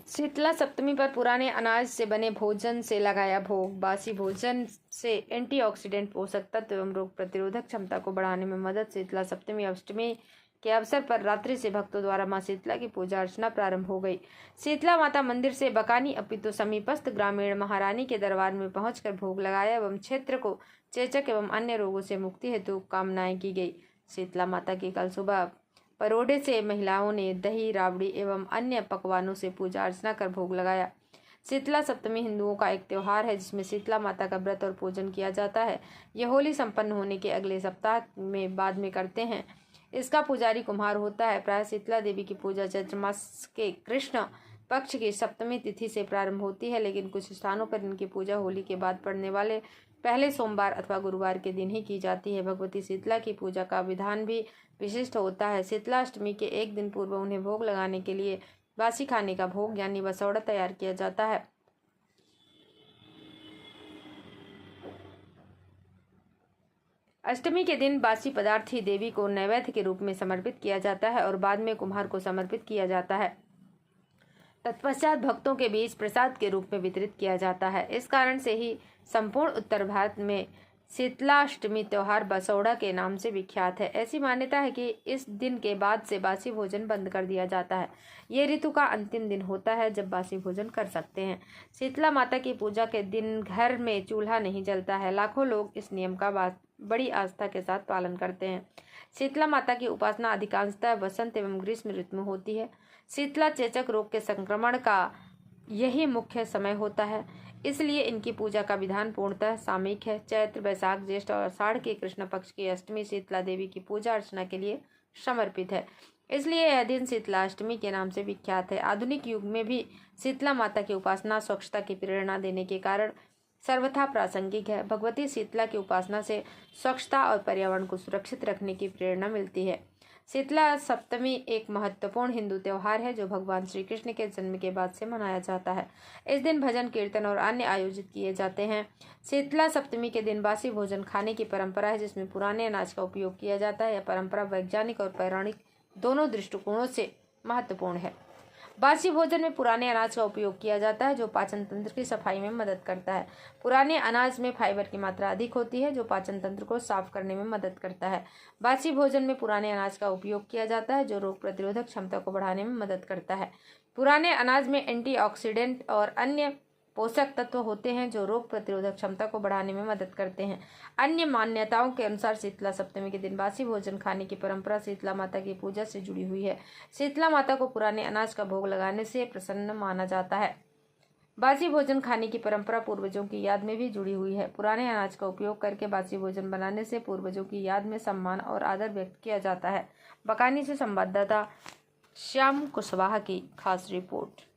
शीतला सप्तमी पर पुराने अनाज से बने भोजन से लगाया भोग। बासी भोजन से एंटीऑक्सीडेंट, पोषक तत्व एवं रोग प्रतिरोधक क्षमता को बढ़ाने में मदद। शीतला सप्तमी अष्टमी के अवसर पर रात्रि से भक्तों द्वारा मां शीतला की पूजा अर्चना प्रारंभ हो गई। शीतला माता मंदिर से बकानी अपितु समीपस्थ ग्रामीण महारानी के दरबार में पहुंचकर भोग लगाया एवं क्षेत्र को चेचक एवं अन्य रोगों से मुक्ति हेतु कामनाएं की गई। शीतला माता की कल सुबह परोडे से महिलाओं ने दही, राबड़ी एवं अन्य पकवानों से पूजा अर्चना कर भोग लगाया। शीतला सप्तमी हिंदुओं का एक त्योहार है जिसमें शीतला माता का व्रत और पूजन किया जाता है। यह होली संपन्न होने के अगले सप्ताह में बाद में करते हैं। इसका पुजारी कुम्हार होता है। प्राय शीतला देवी की पूजा चैत्र मास के कृष्ण पक्ष की सप्तमी तिथि से प्रारंभ होती है, लेकिन कुछ स्थानों पर इनकी पूजा होली के बाद पड़ने वाले पहले सोमवार अथवा गुरुवार के दिन ही की जाती है। भगवती शीतला की पूजा का विधान भी विशिष्ट होता है। शीतला अष्टमी के एक दिन पूर्व उन्हें भोग लगाने के लिए बासी खाने का भोग यानी बसौड़ा तैयार किया जाता है। अष्टमी के दिन बासी पदार्थ ही देवी को नैवेद्य के रूप में समर्पित किया जाता है और बाद में कुम्हार को समर्पित किया जाता है। तत्पश्चात भक्तों के बीच प्रसाद के रूप में वितरित किया जाता है। इस कारण से ही संपूर्ण उत्तर भारत में शीतलाष्टमी त्योहार बसौड़ा के नाम से विख्यात है। ऐसी मान्यता है कि इस दिन के बाद से बासी भोजन बंद कर दिया जाता है। ये ऋतु का अंतिम दिन होता है जब बासी भोजन कर सकते हैं। शीतला माता की पूजा के दिन घर में चूल्हा नहीं जलता है। लाखों लोग इस नियम का बड़ी आस्था के साथ पालन करते हैं। शीतला माता की उपासना अधिकांशतः वसंत एवं ग्रीष्म ऋतु में होती है। शीतला चेचक रोग के संक्रमण का यही मुख्य समय होता है, इसलिए इनकी पूजा का विधान पूर्णतः सामयिक है। चैत्र, वैशाख, ज्येष्ठ और आषाढ़ के कृष्ण पक्ष की अष्टमी शीतला देवी की पूजा अर्चना के लिए समर्पित है, इसलिए यह दिन शीतलाष्टमी के नाम से विख्यात है। आधुनिक युग में भी शीतला माता की उपासना स्वच्छता की प्रेरणा देने के कारण सर्वथा प्रासंगिक है। भगवती शीतला की उपासना से स्वच्छता और पर्यावरण को सुरक्षित रखने की प्रेरणा मिलती है। शीतला सप्तमी एक महत्वपूर्ण हिंदू त्योहार है जो भगवान श्री कृष्ण के जन्म के बाद से मनाया जाता है। इस दिन भजन, कीर्तन और अन्य आयोजित किए जाते हैं। शीतला सप्तमी के दिन बासी भोजन खाने की परंपरा है जिसमें पुराने अनाज का उपयोग किया जाता है। यह परंपरा वैज्ञानिक और पौराणिक दोनों दृष्टिकोणों से महत्वपूर्ण है। बासी भोजन में पुराने अनाज का उपयोग किया जाता है जो पाचन तंत्र की सफाई में मदद करता है। पुराने अनाज में फाइबर की मात्रा अधिक होती है जो पाचन तंत्र को साफ करने में मदद करता है। बासी भोजन में पुराने अनाज का उपयोग किया जाता है जो रोग प्रतिरोधक क्षमता को बढ़ाने में मदद करता है। पुराने अनाज में एंटीऑक्सीडेंट और अन्य पोषक तत्व होते हैं जो रोग प्रतिरोधक क्षमता को बढ़ाने में मदद करते हैं। अन्य मान्यताओं के अनुसार शीतला सप्तमी के दिन बासी भोजन खाने की परंपरा शीतला माता की पूजा से जुड़ी हुई है। शीतला माता को पुराने अनाज का भोग लगाने से प्रसन्न माना जाता है। बासी भोजन खाने की परंपरा पूर्वजों की याद में भी जुड़ी हुई है। पुराने अनाज का उपयोग करके बासी भोजन बनाने से पूर्वजों की याद में सम्मान और आदर व्यक्त किया जाता है। बकानी से संवाददाता श्याम कुशवाहा की खास रिपोर्ट।